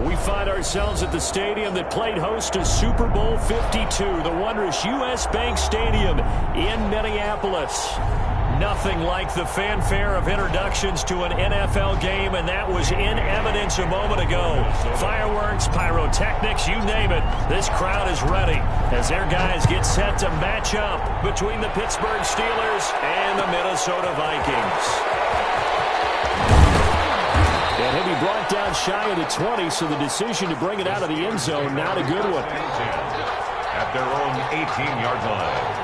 We find ourselves at the stadium that played host to Super Bowl 52, the wondrous U.S. Bank Stadium in Minneapolis. Nothing like the fanfare of introductions to an NFL game, and that was in evidence a moment ago. Fireworks, pyrotechnics, you name it. This crowd is ready as their guys get set to match up between the Pittsburgh Steelers and the Minnesota Vikings. And he'll be brought down shy of the 20, so the decision to bring it out of the end zone, not a good one. At their own 18-yard line.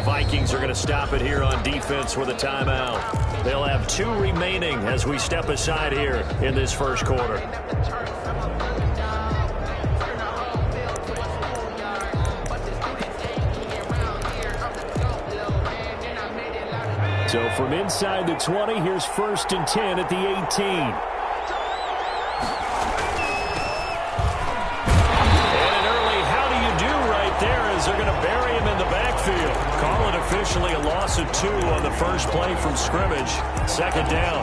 Vikings are going to stop it here on defense with a timeout. They'll have 2 remaining as we step aside here in this first quarter. So from inside the 20, here's 1st and 10 at the 18. They're going to bury him in the backfield. Call it officially a loss of 2 on the first play from scrimmage. 2nd down.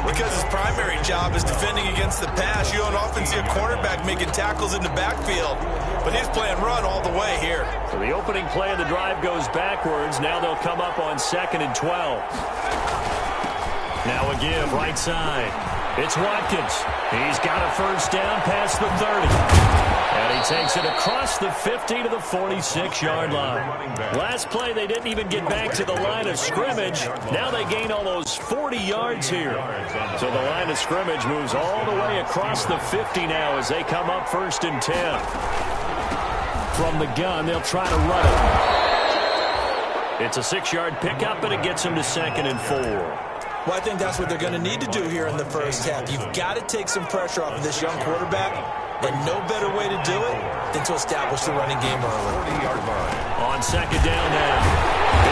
Because his primary job is defending against the pass. You don't often see a quarterback making tackles in the backfield. But he's playing run all the way here. So the opening play of the drive goes backwards. Now they'll come up on 2nd and 12. Now a give right side. It's Watkins. He's got a 1st down past the 30. And he takes it across the 50 to the 46-yard line. Last play, they didn't even get back to the line of scrimmage. Now they gain almost 40 yards here. So the line of scrimmage moves all the way across the 50 now as they come up 1st and 10. From the gun, they'll try to run it. It's a 6-yard pickup, and it gets them to 2nd and 4. Well, I think that's what they're going to need to do here in the first half. You've got to take some pressure off of this young quarterback, and no better way to do it than to establish the running game early. 40-yard line. On 2nd down now,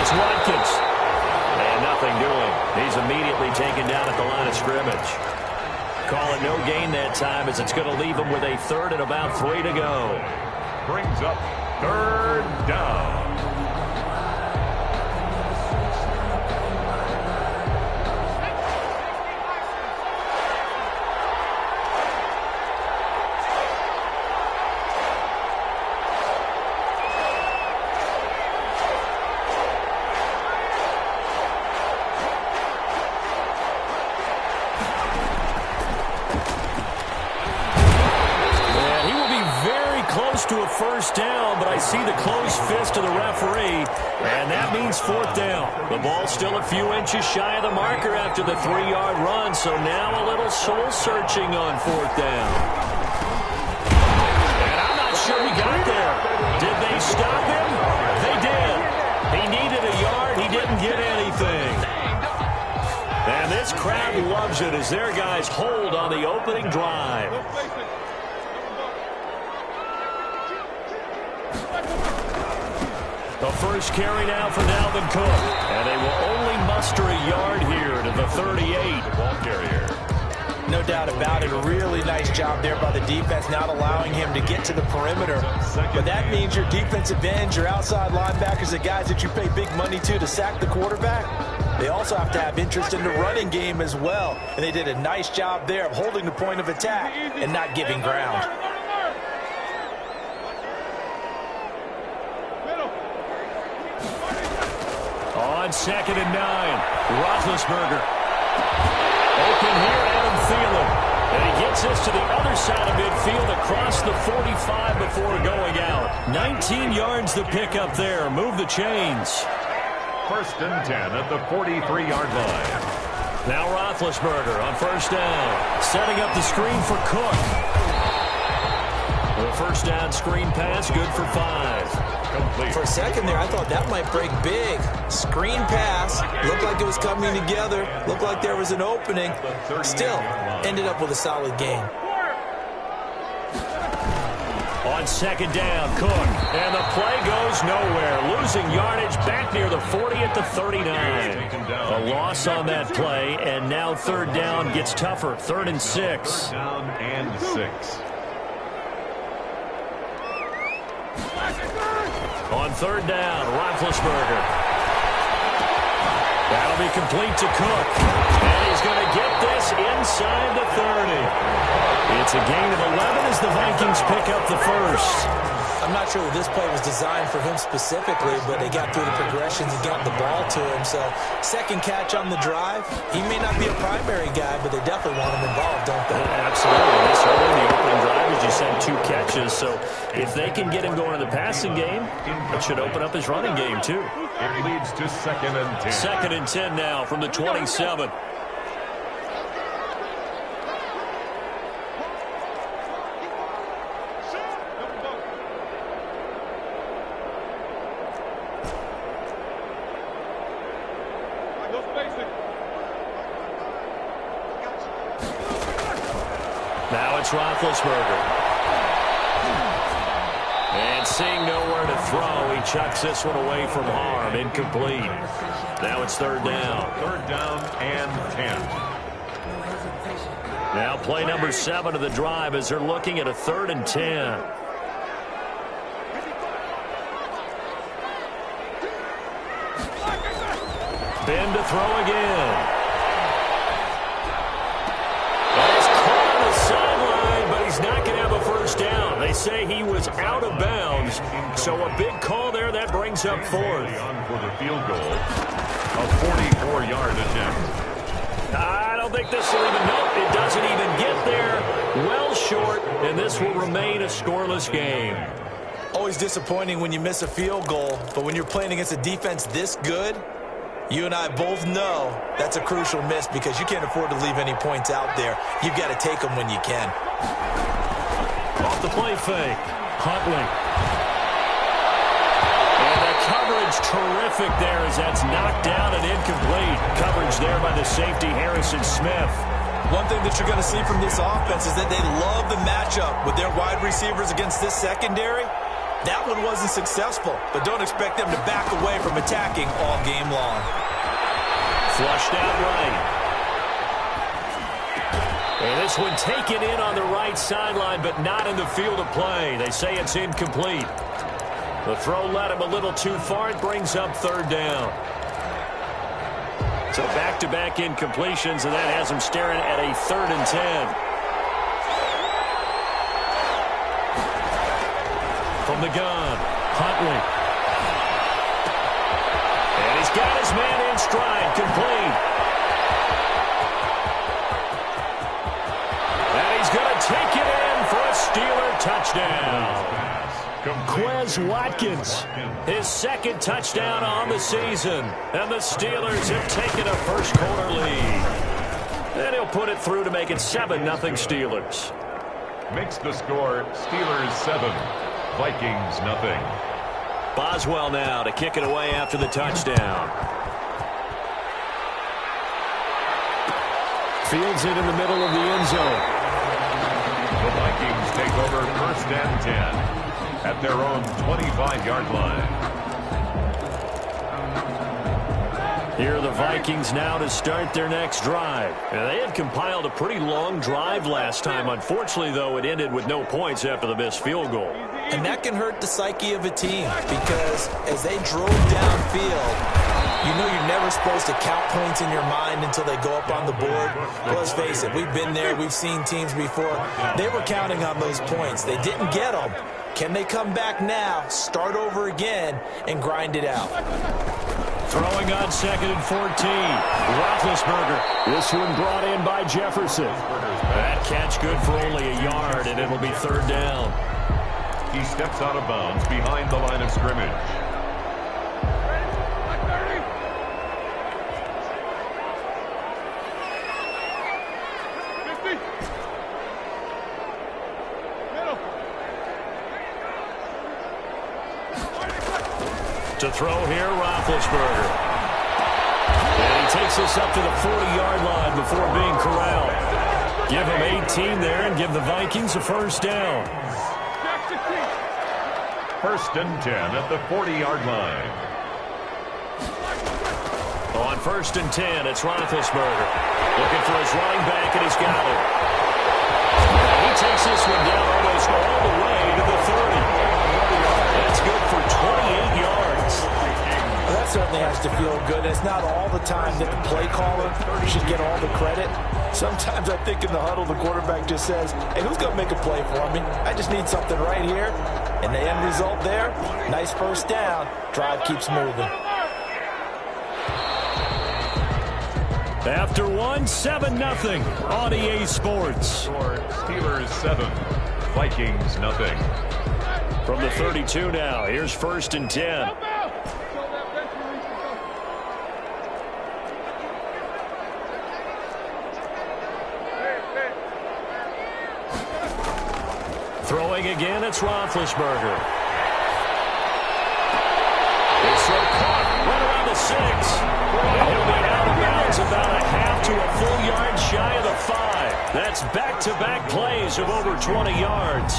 it's Watkins. And nothing doing. He's immediately taken down at the line of scrimmage. Call it no gain that time as it's going to leave him with a 3rd and about 3 to go. Brings up 3rd down. To a 1st down, but I see the closed fist of the referee, and that means 4th down. The ball's still a few inches shy of the marker after the 3-yard run, so now a little soul-searching on 4th down. And I'm not sure he got there. Did they stop him? They did. He needed a yard. He didn't get anything. And this crowd loves it as their guys hold on the opening drive. The first carry now for Dalvin Cook. And they will only muster a yard here to the 38. Ball carrier. No doubt about it. A really nice job there by the defense, not allowing him to get to the perimeter. But that means your defensive ends, your outside linebackers, the guys that you pay big money to sack the quarterback, they also have to have interest in the running game as well. And they did a nice job there of holding the point of attack and not giving ground. On 2nd and 9, Roethlisberger. Open here, Adam Thielen. And he gets us to the other side of midfield across the 45 before going out. 19 yards the pickup there. Move the chains. 1st and 10 at the 43-yard line. Now Roethlisberger on 1st down. Setting up the screen for Cook. The 1st down screen pass, good for 5. For a second there, I thought that might break big. Screen pass. Looked like it was coming together. Looked like there was an opening. Still, ended up with a solid gain. On 2nd down, Cook. And the play goes nowhere. Losing yardage back near the 40 at the 39. A loss on that play, and now 3rd down gets tougher. 3rd and 6. Down and 6. On third down, Roethlisberger. That'll be complete to Cook. And he's going to get this inside the 30. It's a gain of 11 as the Vikings pick up the first. I'm not sure that this play was designed for him specifically, but they got through the progressions and got the ball to him. So, second catch on the drive. He may not be a primary guy, but they definitely want him involved, don't they? Absolutely. This early in the opening drive, as you said, 2 catches. So, if they can get him going in the passing game, it should open up his running game, too. It leads to 2nd and 10. 2nd and 10 now from the 27. Now it's Roethlisberger. And seeing nowhere to throw, he chucks this one away from harm. Incomplete. Now it's 3rd down. 3rd down and 10. Now play number 7 of the drive as they're looking at a 3rd and 10. Ben to throw again. He's not going to have a first down. They say he was out of bounds. So a big call there. That brings up 4th. On for the field goal. A 44-yard attempt. I don't think this will even, nope, it doesn't even get there. Well short, and this will remain a scoreless game. Always disappointing when you miss a field goal, but when you're playing against a defense this good, you and I both know that's a crucial miss because you can't afford to leave any points out there. You've got to take them when you can. Off the play fake. Huntley. And the coverage terrific there as that's knocked down and incomplete. Coverage there by the safety, Harrison Smith. One thing that you're going to see from this offense is that they love the matchup with their wide receivers against this secondary. That one wasn't successful, but don't expect them to back away from attacking all game long. Flushed out right. And this one taken in on the right sideline, but not in the field of play. They say it's incomplete. The throw led him a little too far. It brings up 3rd down. So back-to-back incompletions, and that has him staring at a 3rd and 10. From the gun, Huntley. And he's got his man in stride, complete. And he's going to take it in for a Steeler touchdown. Quez Watkins, his 2nd touchdown on the season. And the Steelers have taken a first-quarter lead. And he'll put it through to make it 7-0 Steelers. Makes the score Steelers 7. Vikings nothing. Boswell now to kick it away after the touchdown. Fields it in the middle of the end zone. The Vikings take over 1st and 10 at their own 25-yard line. Here are the Vikings now to start their next drive. And they had compiled a pretty long drive last time. Unfortunately, though, it ended with no points after the missed field goal. And that can hurt the psyche of a team because as they drove downfield, you know you're never supposed to count points in your mind until they go up on the board. Well, let's face it, we've been there. We've seen teams before. They were counting on those points. They didn't get them. Can they come back now, start over again, and grind it out? Throwing on 2nd and 14. Roethlisberger. This one brought in by Jefferson. That catch good for only a yard, and it'll be 3rd down. He steps out of bounds behind the line of scrimmage. To throw here, Roethlisberger. And he takes us up to the 40-yard line before being corralled. Give him 18 there and give the Vikings a first down. 1st and 10 at the 40-yard line. On 1st and 10, it's Roethlisberger. Looking for his running back, and he's got it. He takes this one down almost all the way to the 30. That's good for 28 it's not all the time that the play caller should get all the credit. Sometimes I think in the huddle, the quarterback just says, hey, who's going to make a play for me? I just need something right here. And the end result there, nice first down. Drive keeps moving. After 7-0 on EA Sports. Steelers 7, Vikings nothing. From the 32 now, here's 1st and 10. Throwing again, it's Roethlisberger. It's caught right around the 6. And he'll be out of bounds about a half to a full yard shy of the 5. That's back-to-back plays of over 20 yards.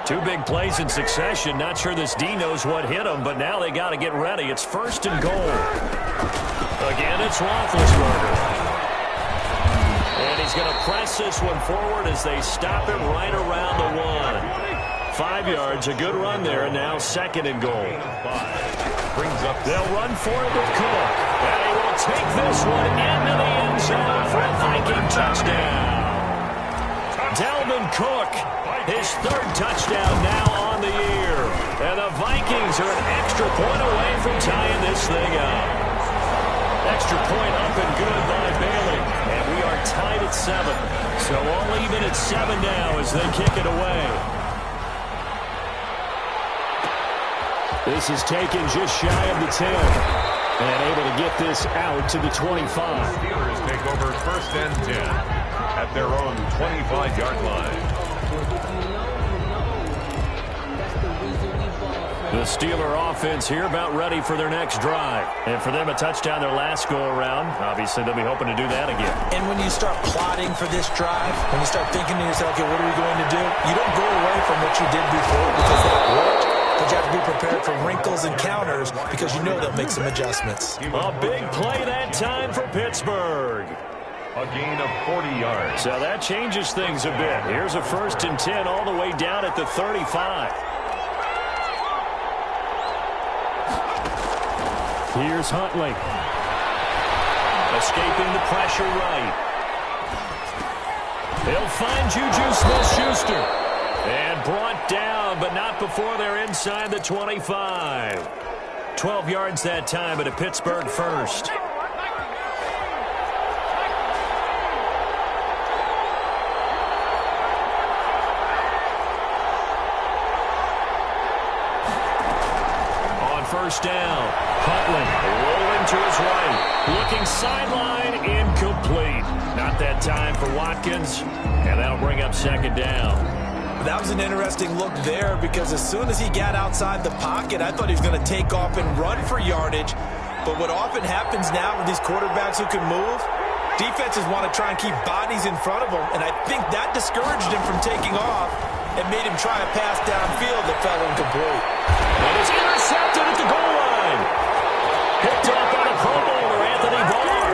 2 big plays in succession. Not sure this D knows what hit him, but now they got to get ready. It's 1st and goal. Again, it's Roethlisberger. And he's going to press this one forward as they stop him right around the 1. 5 yards, a good run there, and now 2nd and goal. They'll run for it with Cook. And he will take this one into the end zone for a Viking touchdown. Dalvin Cook, his 3rd touchdown now on the year. And the Vikings are an extra point away from tying this thing up. Extra point up and good by Bailey. And we are tied at 7. So all even at 7 now as they kick it away. This is taken just shy of the 10. And able to get this out to the 25. Steelers take over 1st and 10 at their own 25-yard line. The Steeler offense here about ready for their next drive. And for them, a touchdown their last go-around. Obviously, they'll be hoping to do that again. And when you start plotting for this drive, when you start thinking to yourself, okay, what are we going to do? You don't go away from what you did before because that worked. But you have to be prepared for wrinkles and counters because you know they'll make some adjustments. A big play that time for Pittsburgh. A gain of 40 yards. So that changes things a bit. Here's a 1st and 10 all the way down at the 35. Here's Huntley. Escaping the pressure right. He'll find Juju Smith-Schuster. And brought down, but not before they're inside the 25. 12 yards that time, but a Pittsburgh first. On 1st down, Huntley rolling to his right. Looking sideline, incomplete. Not that time for Watkins, and that'll bring up 2nd down. That was an interesting look there because as soon as he got outside the pocket, I thought he was going to take off and run for yardage. But what often happens now with these quarterbacks who can move, defenses want to try and keep bodies in front of them, and I think that discouraged him from taking off and made him try a pass downfield that fell incomplete. And it's intercepted at the goal line. Picked up by the Pro Bowler, Anthony Barr.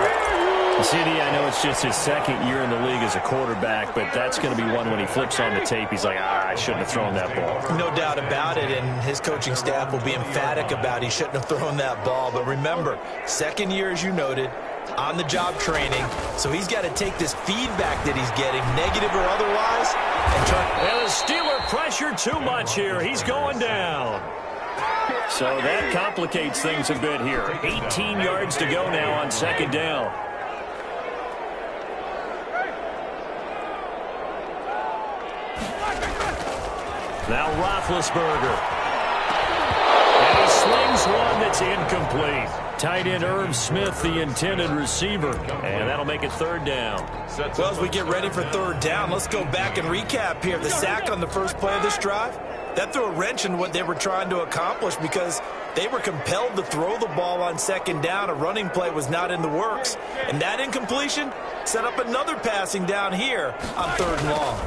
CD, I know it's just his 2nd year in the league as a quarterback, but that's going to be one when he flips on the tape, he's like, I shouldn't have thrown that ball. No doubt about it, and his coaching staff will be emphatic about he shouldn't have thrown that ball. But remember, 2nd year, as you noted, on-the-job training, so he's got to take this feedback that he's getting, negative or otherwise, and try. And the Steeler pressure too much here. He's going down. So that complicates things a bit here. 18 yards to go now on 2nd down. Now Roethlisberger. And he slings one that's incomplete. Tight end Irv Smith, the intended receiver. And that'll make it 3rd down. Well, as we get ready for 3rd down, let's go back and recap here. The sack on the first play of this drive, that threw a wrench in what they were trying to accomplish because they were compelled to throw the ball on 2nd down. A running play was not in the works. And that incompletion set up another passing down here on 3rd and long.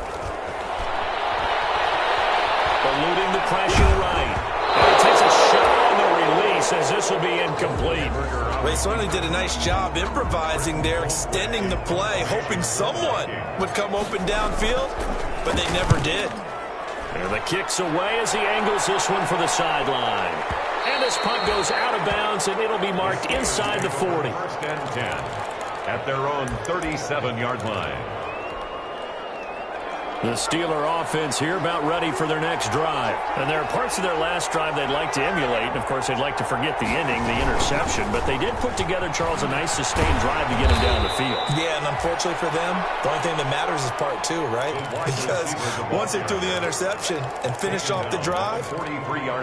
Eluding the pressure right. And he takes a shot on the release as this will be incomplete. Well, he certainly did a nice job improvising there, extending the play, hoping someone would come open downfield, but they never did. And the kick's away as he angles this one for the sideline. And this punt goes out of bounds, and it'll be marked inside the 40. First and 10 at their own 37-yard line. The Steeler offense here about ready for their next drive. And there are parts of their last drive they'd like to emulate. And, of course, they'd like to forget the ending, the interception. But they did put together, Charles, a nice sustained drive to get them down the field. Yeah, and unfortunately for them, the only thing that matters is part two, right? Because once they threw the interception and finished off the drive,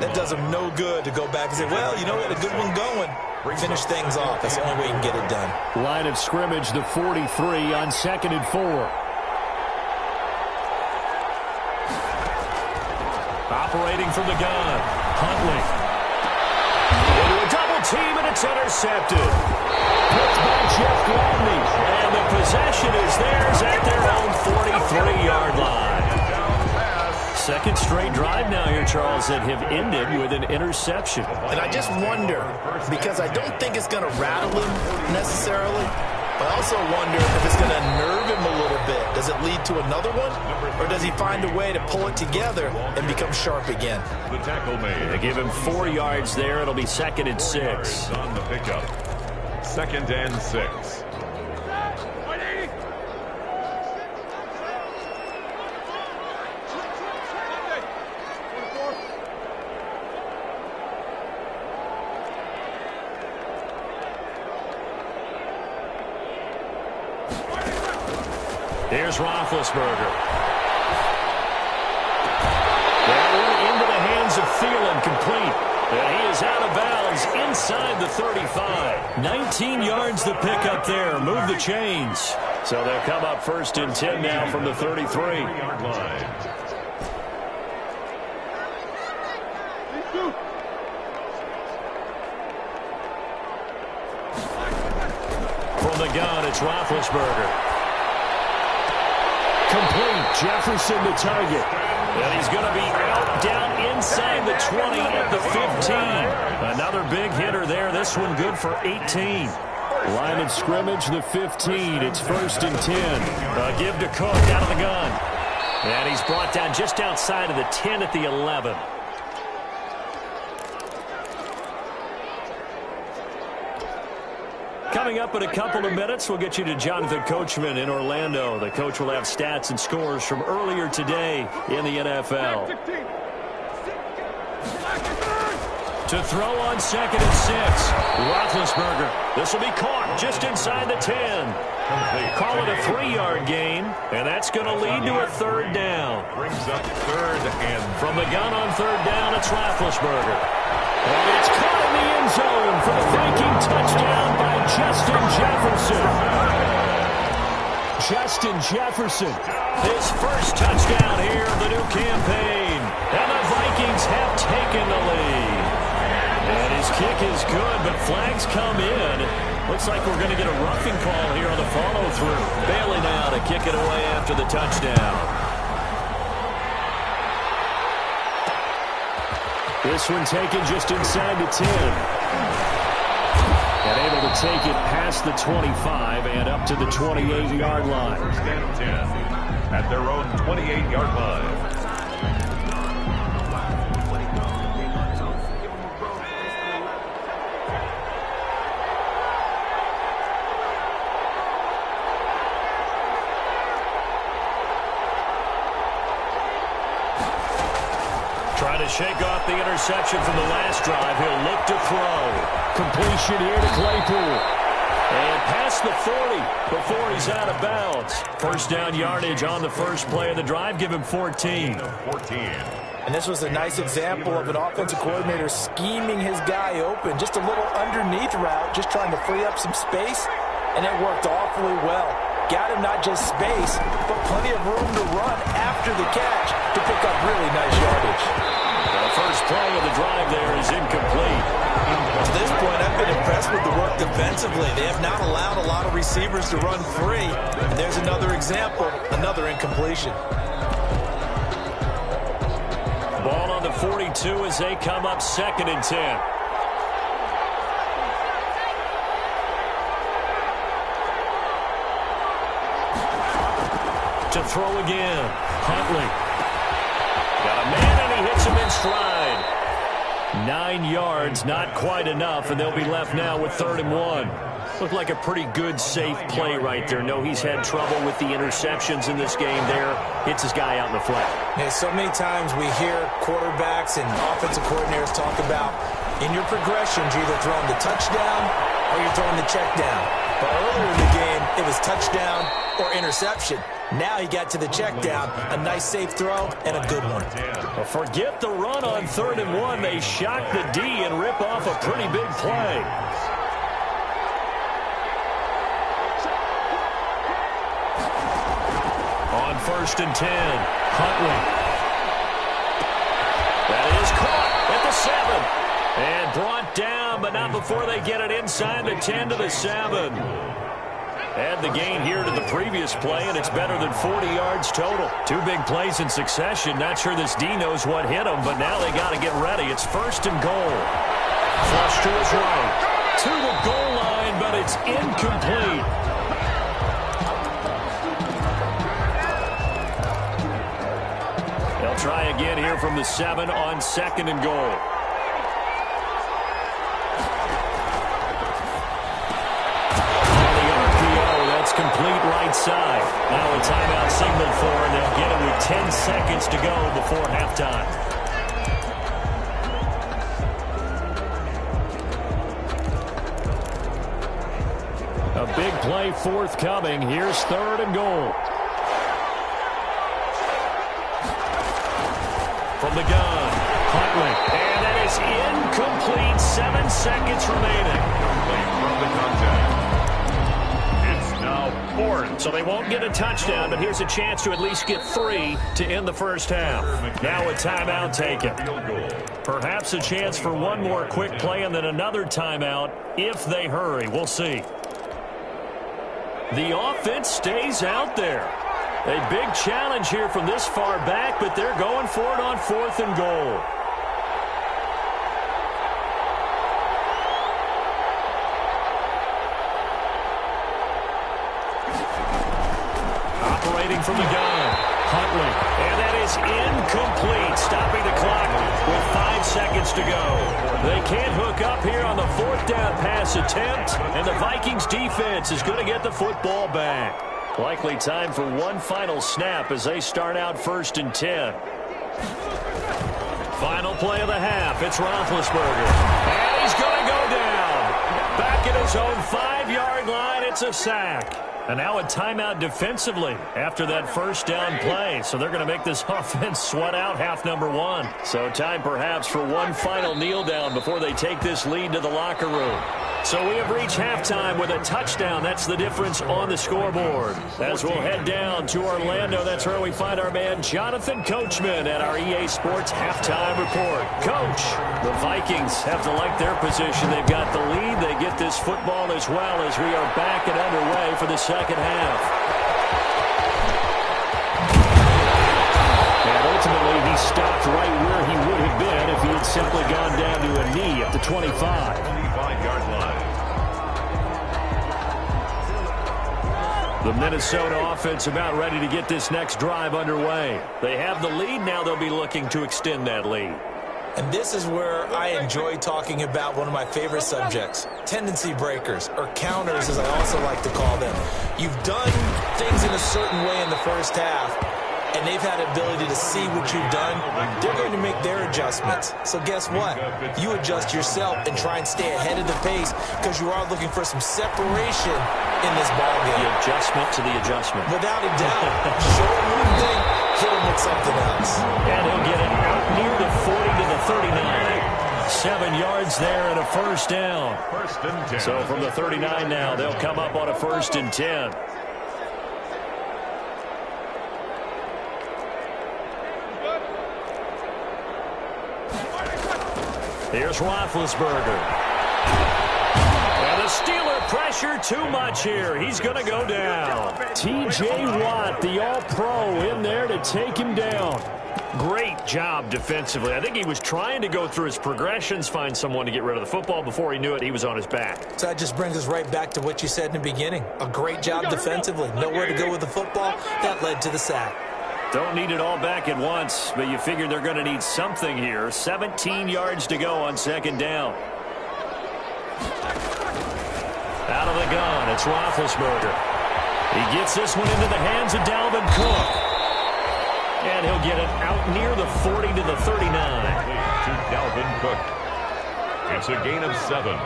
that does them no good to go back and say, well, you know, we had a good one going. Finish things off. That's the only way you can get it done. Line of scrimmage, the 43 on 2nd and 4. Operating from the gun, Huntley. Into a double team, and it's intercepted. Picked by Jeff Gladney. And the possession is theirs at their own 43-yard line. Second straight drive now here, Charles, that have ended with an interception. And I just wonder, because I don't think it's going to rattle him necessarily, but I also wonder if it's going to nerve him a little bit. Does it lead to another one? Or does he find a way to pull it together and become sharp again? The tackle made. They give him 4 yards there. It'll be 2nd and 6. On the pickup. 2nd and 6. Here's Roethlisberger. That one into the hands of Thielen, complete. And he is out of bounds inside the 35. 19 yards the pickup there. Move the chains. So they'll come up 1st and 10 now from the 33-yard line. From the gun, it's Roethlisberger. Complete. Jefferson the target. And he's going to be out down inside the 20 at the 15. Another big hitter there. This one good for 18. Line of scrimmage, the 15. It's 1st and 10. Give to Cook out of the gun. And he's brought down just outside of the 10 at the 11. Coming up in a couple of minutes, we'll get you to Jonathan Coachman in Orlando. The coach will have stats and scores from earlier today in the NFL. To throw on 2nd and 6. Roethlisberger. This will be caught just inside the 10. Call it a 3-yard gain, and that's going to lead to a 3rd down. Brings up 3rd and from the gun on 3rd down, it's Roethlisberger. And it's caught in the end zone for the Viking touchdown by Justin Jefferson. Justin Jefferson, his first touchdown here of the new campaign. And the Vikings have taken the lead. And his kick is good, but flags come in. Looks like we're going to get a roughing call here on the follow-through. Bailey now to kick it away after the touchdown. This one taken just inside the 10. And able to take it past the 25 and up to the 28-yard line. 1st and 10 at their own 28-yard line. Trying to shake off the interception from the last drive. He'll look to throw. Completion here to Claypool. And past the 40 before he's out of bounds. 1st down yardage on the first play of the drive. Give him 14. And this was a nice example of an offensive coordinator scheming his guy open. Just a little underneath route, just trying to free up some space. And it worked awfully well. Got him not just space, but plenty of room to run after the catch to pick up really nice yardage. The first play of the drive there is incomplete. To this point, I've been impressed with the work defensively. They have not allowed a lot of receivers to run free. And there's another example, another incompletion. Ball on the 42 as they come up 2nd and 10. To throw again. Huntley. Got a man, and he hits him in stride. 9 yards, not quite enough, and they'll be left now with 3rd and 1. Looked like a pretty good, safe play right there. No, he's had trouble with the interceptions in this game there. Hits his guy out in the flat. Yeah, so many times we hear quarterbacks and offensive coordinators talk about in your progressions, you're either throwing the touchdown or you're throwing the check down. But earlier in the game, it was touchdown or interception. Now he got to the check down, a nice safe throw, and a good one. Well, forget the run on 3rd and 1. They shock the D and rip off a pretty big play. On 1st and 10, Huntley. That is caught at the 7. And brought down, but not before they get it inside the 10 to the 7. Add the gain here to the previous play, and it's better than 40 yards total. 2 big plays in succession. Not sure this D knows what hit them, but now they got to get ready. It's 1st and goal. Flush to his right. To the goal line, but it's incomplete. They'll try again here from the 7 on 2nd and goal. Complete right side. Now a timeout signaled for, and they'll get it with 10 seconds to go before halftime. A big play forthcoming. Here's 3rd and goal. From the gun, Huntley. And that is incomplete. 7 seconds remaining. From the contact. So they won't get a touchdown, but here's a chance to at least get 3 to end the first half. Now a timeout taken. Perhaps a chance for one more quick play and then another timeout if they hurry. We'll see. The offense stays out there. A big challenge here from this far back, but they're going for it on 4th and goal. From the gun, Huntley, and that is incomplete, stopping the clock with 5 seconds to go. They can't hook up here on the 4th down pass attempt, and the Vikings defense is going to get the football back. Likely time for one final snap as they start out 1st and 10. Final play of the half, it's Roethlisberger, and he's going to go down. Back at his own 5-yard line, it's a sack. And now a timeout defensively after that 1st down play. So they're going to make this offense sweat out half number 1. So time perhaps for one final kneel down before they take this lead to the locker room. So we have reached halftime with a touchdown. That's the difference on the scoreboard. As we'll head down to Orlando, that's where we find our man Jonathan Coachman at our EA Sports Halftime Report. Coach, the Vikings have to like their position. They've got the lead. They get this football as well as we are back and underway for the second half. And ultimately, he stopped right where he would have been if he had simply gone down to a knee at the 25. 25-yard line. The Minnesota offense about ready to get this next drive underway. They have the lead. Now they'll be looking to extend that lead. And this is where I enjoy talking about one of my favorite subjects, tendency breakers, or counters as I also like to call them. You've done things in a certain way in the first half, and they've had the ability to see what you've done. They're going to make their adjustments. So guess what? You adjust yourself and try and stay ahead of the pace because you are looking for some separation in this ballgame. The adjustment to the adjustment. Without a doubt. Show him one thing, hit him with something else. And he'll get it out near the 40 to the 39. 7 yards there and a 1st down. 1st and 10. So from the 39 now, they'll come up on a 1st and 10. Here's Roethlisberger. And the Steeler pressure too much here. He's going to go down. T.J. Watt, the All-Pro, in there to take him down. Great job defensively. I think he was trying to go through his progressions, find someone to get rid of the football. Before he knew it, he was on his back. So that just brings us right back to what you said in the beginning. A great job defensively. Nowhere to go with the football. That led to the sack. Don't need it all back at once, but you figure they're going to need something here. 17 yards to go on second down. Out of the gun, it's Roethlisberger. He gets this one into the hands of Dalvin Cook. And he'll get it out near the 40 to the 39. To Dalvin Cook. It's a gain of 7.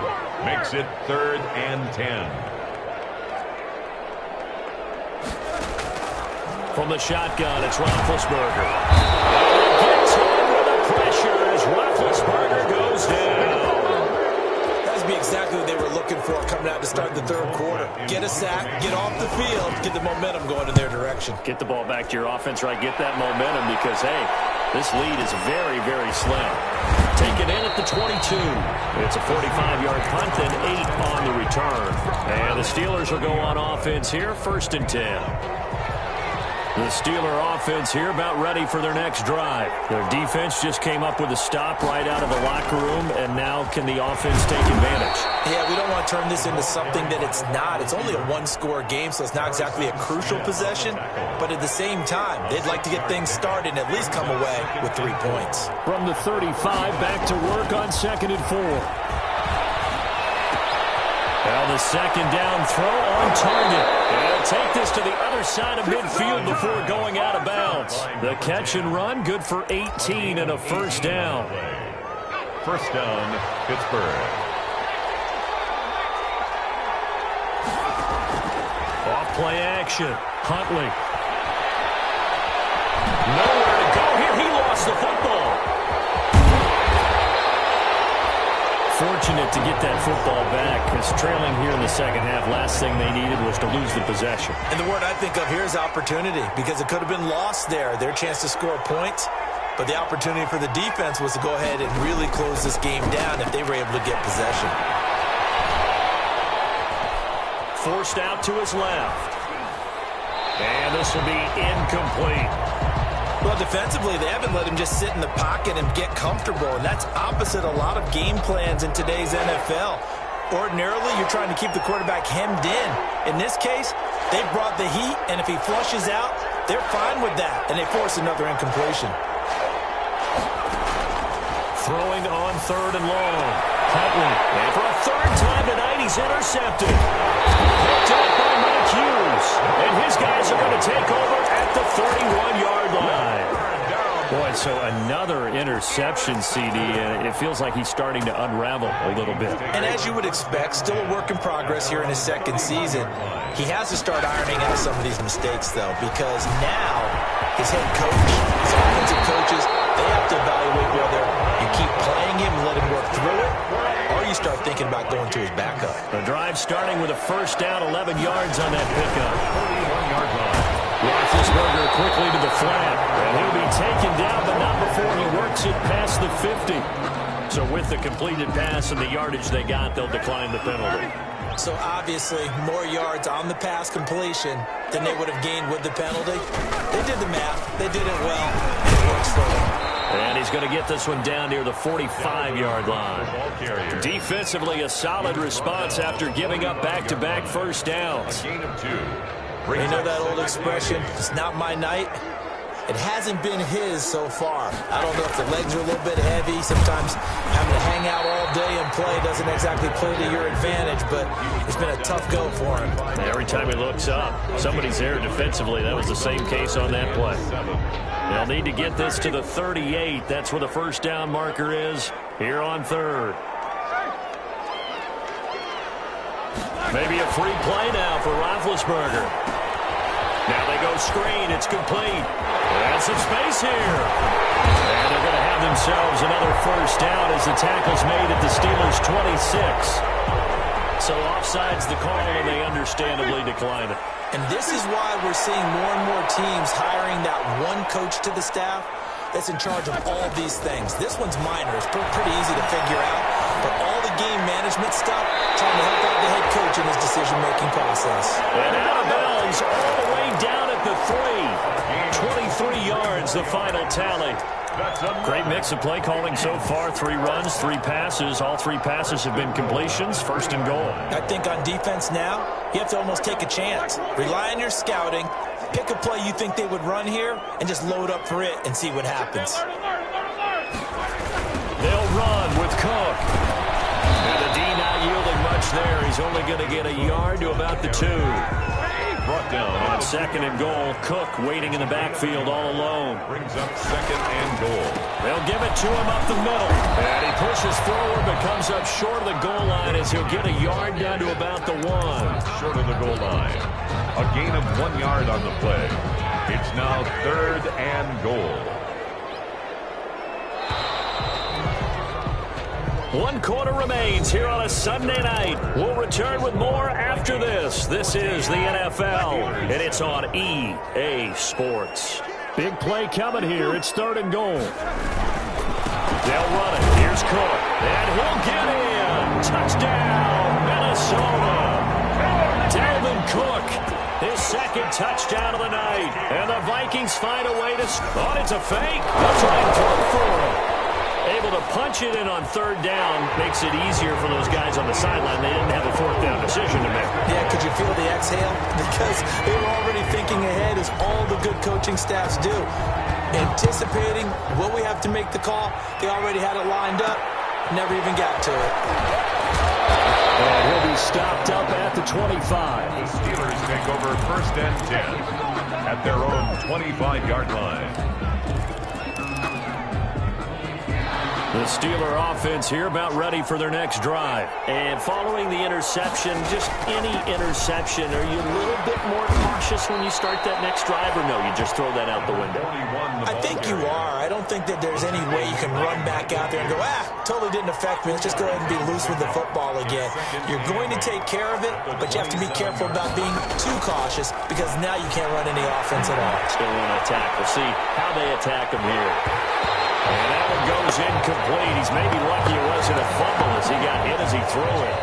Makes it 3rd and 10. From the shotgun, it's Roethlisberger. Gets him with the pressure as Roethlisberger goes down. That would be exactly what they were looking for coming out to start the third quarter. Get a sack, get off the field, get the momentum going in their direction. Get the ball back to your offense, right? Get that momentum because, hey, this lead is very, very slim. Taken in at the 22. It's a 45-yard punt, then 8 on the return. And the Steelers will go on offense here, 1st and 10. The Steeler offense here about ready for their next drive. Their defense just came up with a stop right out of the locker room, and now can the offense take advantage? Yeah, we don't want to turn this into something that it's not. It's only a one-score game, so it's not exactly a crucial possession. But at the same time, they'd like to get things started and at least come away with 3 points. From the 35, back to work on 2nd and 4. Now the second down throw on target. They'll take this to the other side of midfield before going out of bounds. The catch and run, good for 18 and a 1st down. 1st down, Pittsburgh. Off play action. Huntley. Nowhere to go here. He lost the football. Fortunate to get that football back because trailing here in the second half, last thing they needed was to lose the possession. And the word I think of here is opportunity because it could have been lost there, their chance to score points. But the opportunity for the defense was to go ahead and really close this game down if they were able to get possession. Forced out to his left. And this will be incomplete. Well, defensively, they haven't let him just sit in the pocket and get comfortable, and that's opposite a lot of game plans in today's NFL. Ordinarily, you're trying to keep the quarterback hemmed in. In this case, they brought the heat, and if he flushes out, they're fine with that, and they force another incompletion. Throwing on 3rd and long. Huntley, and for a 3rd time tonight, he's intercepted. Picked up by Mike Hughes, and his guys are going to take over at the 31-yard line. Boy, so another interception, CD, and it feels like he's starting to unravel a little bit. And as you would expect, still a work in progress here in his 2nd season. He has to start ironing out some of these mistakes, though, because now his head coach, his offensive coaches, they have to evaluate whether you keep playing him and let him work through it, or you start thinking about going to his backup. The drive starting with a 1st down, 11 yards on that pickup. 31-yard line. Roethlisberger quickly to the flat, and he'll be taken down, but not before he works it past the 50. So with the completed pass and the yardage they got, they'll decline the penalty. So obviously, more yards on the pass completion than they would have gained with the penalty. They did the math. They did it well. It works for them. And he's going to get this one down near the 45-yard line. Defensively, a solid response after giving up back-to-back 1st downs. A gain of 2. You know that old expression, it's not my night? It hasn't been his so far. I don't know if the legs are a little bit heavy. Sometimes having to hang out all day and play doesn't exactly play to your advantage, but it's been a tough go for him. Every time he looks up, somebody's there defensively. That was the same case on that play. They'll need to get this to the 38. That's where the 1st down marker is here on 3rd. Maybe a free play now for Roethlisberger. Now they go screen. It's complete. They have some space here. And they're going to have themselves another 1st down as the tackle's made at the Steelers' 26. So offside's the call, and they understandably decline it. And this is why we're seeing more and more teams hiring that one coach to the staff that's in charge of all these things. This one's minor. It's pretty easy to figure out. But all the game management stuff, trying to help out the head coach in his decision-making process. And out of bounds all the way down at the 3. 23 yards, the final tally. Great mix of play calling so far. 3 runs, 3 passes. All 3 passes have been completions. 1st and goal. I think on defense now, you have to almost take a chance. Rely on your scouting. Pick a play you think they would run here and just load up for it and see what happens. They'll run with Cook. And the D not yielding much there. He's only going to get a yard to about the 2. Brought down On second and goal, Cook waiting in the backfield all alone. Brings up second and goal. They'll give it to him up the middle. And he pushes forward but comes up short of the goal line as he'll get a yard down to about the 1. Short of the goal line. A gain of 1 yard on the play. It's now third and goal. 1 quarter remains here on a Sunday night. We'll return with more after this. This is the NFL, and it's on EA Sports. Big play coming here. It's third and goal. They'll run it. Here's Cook, and he'll get in. Touchdown, Minnesota. Dalvin Cook, his second touchdown of the night. And the Vikings find a way to... Oh, it's a fake. They'll try and throw for him. Able to punch it in on third down makes it easier for those guys on the sideline. They didn't have a fourth down decision to make. Yeah, could you feel the exhale? Because they were already thinking ahead, as all the good coaching staffs do. Anticipating, will we have to make the call? They already had it lined up. Never even got to it. And he'll be stopped up at the 25. The Steelers take over first and 10 at their own 25-yard line. The Steeler offense here about ready for their next drive. And following the interception, just any interception, are you a little bit more cautious when you start that next drive, or no, you just throw that out the window? I think you are. I don't think that there's any way you can run back out there and go, totally didn't affect me. Let's just go ahead and be loose with the football again. You're going to take care of it, but you have to be careful about being too cautious, because now you can't run any offense at all. Still want to attack. We'll see how they attack him here. And that one goes incomplete. He's maybe lucky it wasn't a fumble as he got hit as he threw it.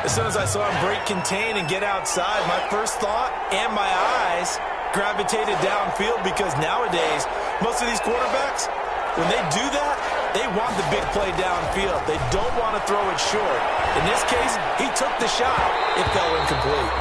As soon as I saw him break contain and get outside, my first thought and my eyes gravitated downfield, because nowadays, most of these quarterbacks, when they do that, they want the big play downfield. They don't want to throw it short. In this case, he took the shot. It fell incomplete.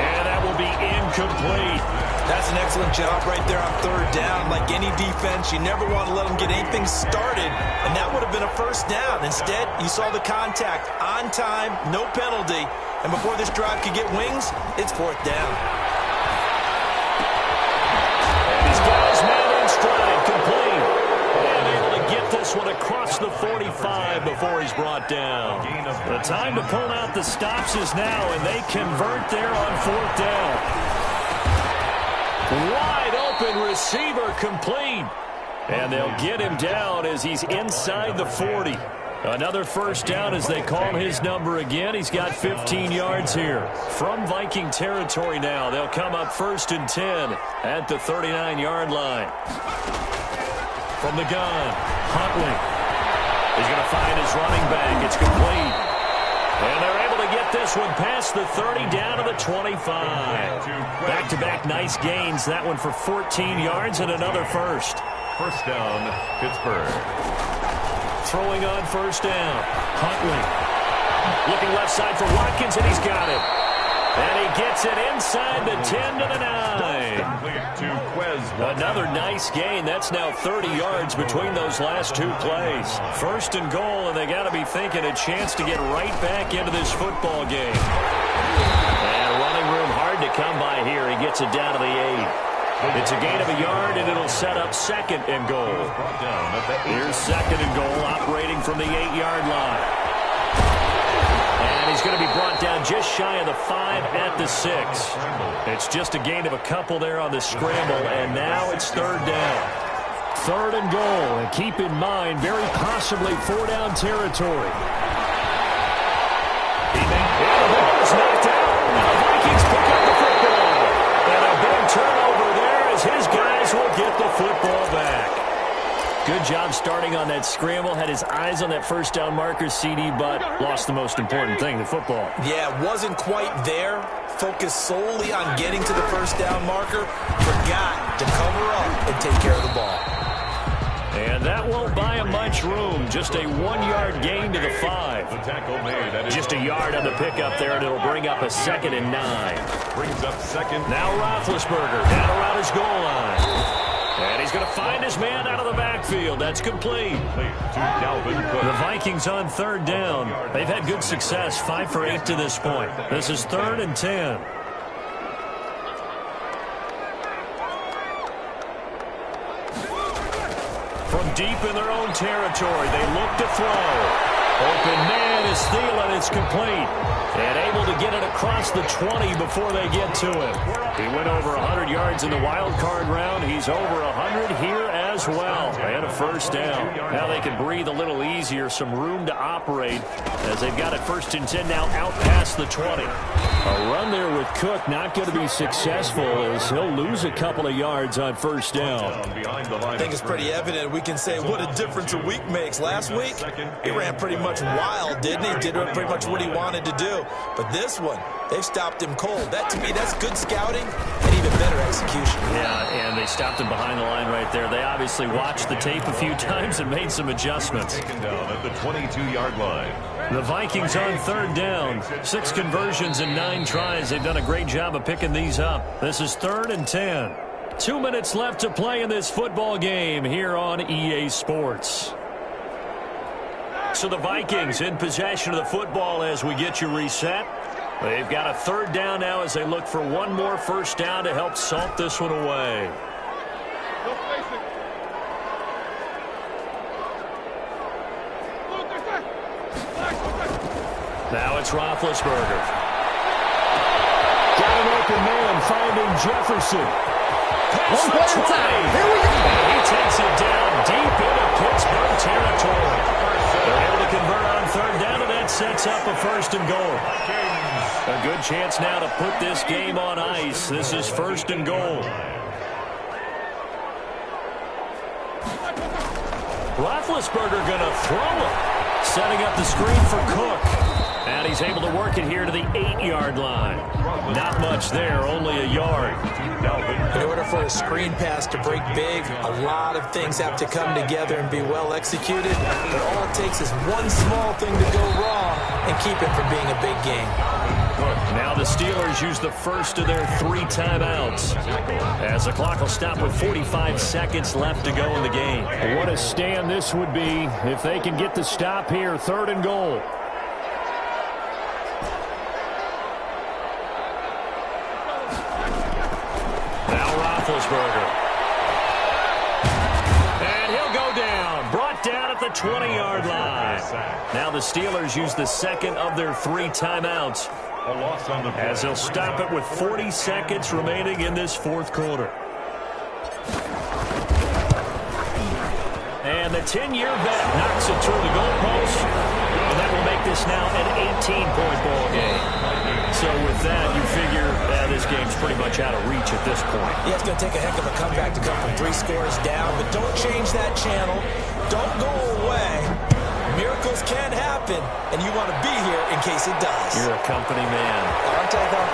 And that will be incomplete. That's an excellent job right there on third down. Like any defense, you never want to let them get anything started, and that would have been a first down. Instead, you saw the contact on time, no penalty, and before this drive could get wings, it's fourth down. And he's got his man in stride, complete. And able to get this one across the 45 before he's brought down. The time to pull out the stops is now, and they convert there on fourth down. Wide open receiver, complete. And they'll get him down as he's inside the 40. Another first down as they call his number again. He's got 15 yards here. From Viking territory now, they'll come up first and 10 at the 39-yard line. From the gun, Huntley. He's going to find his running back. It's complete. And they're able to get this one past the 30 down to the 25. Back-to-back nice gains. That one for 14 yards and another first. First down, Pittsburgh. Throwing on first down. Huntley. Looking left side for Watkins, and he's got it. And he gets it inside the 10 to the 9. Another nice gain. That's now 30 yards between those last two plays. First and goal, and they got to be thinking a chance to get right back into this football game. And running room hard to come by here. He gets it down to the 8. It's a gain of a yard, and it'll set up second and goal. Here's second and goal, operating from the 8-yard line. And he's going to be brought down just shy of the 5 at the 6. It's just a gain of a couple there on the scramble, and now it's third down. Third and goal, and keep in mind, very possibly 4-down territory. And the ball is knocked out. The Vikings pick up the football. And a big turnover there as his guys will get the football back. Good job starting on that scramble. Had his eyes on that first down marker, CD, but lost the most important thing, the football. Yeah, wasn't quite there. Focused solely on getting to the first down marker. Forgot to cover up and take care of the ball. And that won't buy him much room. Just a 1-yard gain to the 5. The tackle made. Just a yard on the pickup there, and it'll bring up a 2nd and 9. Brings up 2nd. Now Roethlisberger down around his goal line. And he's going to find his man out of the backfield. That's complete. The Vikings on 3rd down. They've had good success, 5 for 8 to this point. This is 3rd and 10. From deep in their own territory, they look to throw. Open man is Thielen. It's complete. And able to get it across the 20 before they get to him. He went over 100 yards in the wild card round. He's over 100 here as well. And a 1st down. Now they can breathe a little easier. Some room to operate as they've got it 1st and 10 now out past the 20. A run there with Cook not going to be successful as he'll lose a couple of yards on 1st down. I think it's pretty evident. We can say what a difference a week makes. Last week, he ran pretty much wild, didn't he? Did pretty much what he wanted to do. But this one, they've stopped him cold. That, to me, that's good scouting and even better execution. Yeah, and they stopped him behind the line right there. They obviously watched the tape a few times and made some adjustments. Taken down at the 22-yard line. The Vikings on 3rd down. 6 conversions and 9 tries. They've done a great job of picking these up. This is 3rd and 10. 2 minutes left to play in this football game here on EA Sports. So the Vikings in possession of the football as we get you reset. They've got a 3rd down now as they look for one more 1st down to help salt this one away. Now it's Roethlisberger. Got an open man finding Jefferson. Pass the 20. Here we go. And he takes it down deep into Pittsburgh territory. They're able to convert on 3rd down, and that sets up a 1st and goal. A good chance now to put this game on ice. This is 1st and goal. Roethlisberger going to throw it. Setting up the screen for Cook. And he's able to work it here to the 8-yard line. Not much there, only a yard. In order for a screen pass to break big, a lot of things have to come together and be well executed. But all it takes is one small thing to go wrong and keep it from being a big game. Now the Steelers use the 1st of their 3 timeouts as the clock will stop with 45 seconds left to go in the game. What a stand this would be if they can get the stop here. 3rd and goal. Roethlisberger. And he'll go down. Brought down at the 20-yard line. Now the Steelers use the 2nd of their 3 timeouts as they'll stop it with 40 seconds remaining in this 4th quarter. And the 10-year vet knocks it through the goalpost. And that will make this now an 18-point ball game. So with that, you figure this game's pretty much out of reach at this point. Yeah, it's going to take a heck of a comeback to come from 3 scores down, but don't change that channel. Don't go away. Miracles can happen, and you want to be here in case it does. You're a company man. Aren't I, though?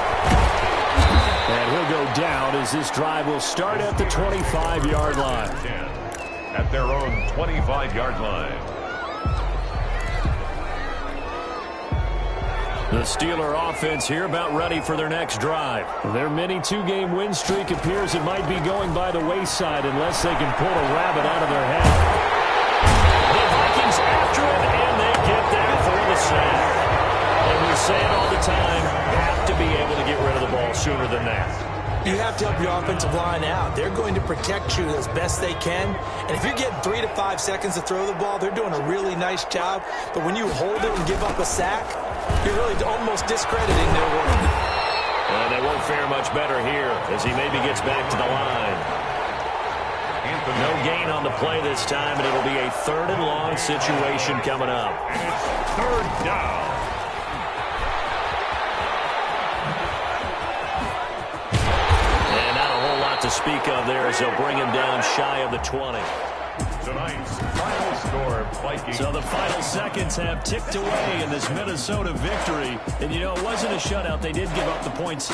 And he'll go down as this drive will start at the 25-yard line. At their own 25-yard line. The Steeler offense here about ready for their next drive. Their mini 2-game win streak appears it might be going by the wayside unless they can pull a rabbit out of their hat. The Vikings after it, and they get there for the sack. And we say it all the time, you have to be able to get rid of the ball sooner than that. You have to help your offensive line out. They're going to protect you as best they can. And if you're getting 3 to 5 seconds to throw the ball, they're doing a really nice job. But when you hold it and give up a sack, you're really almost discrediting their work. And they won't fare much better here as he maybe gets back to the line. No gain on the play this time, and it'll be a 3rd and long situation coming up. And it's 3rd down. And not a whole lot to speak of there as they'll bring him down shy of the 20. Tonight's final score, Vikings. So the final seconds have ticked away in this Minnesota victory. And, you know, it wasn't a shutout. They did give up the points.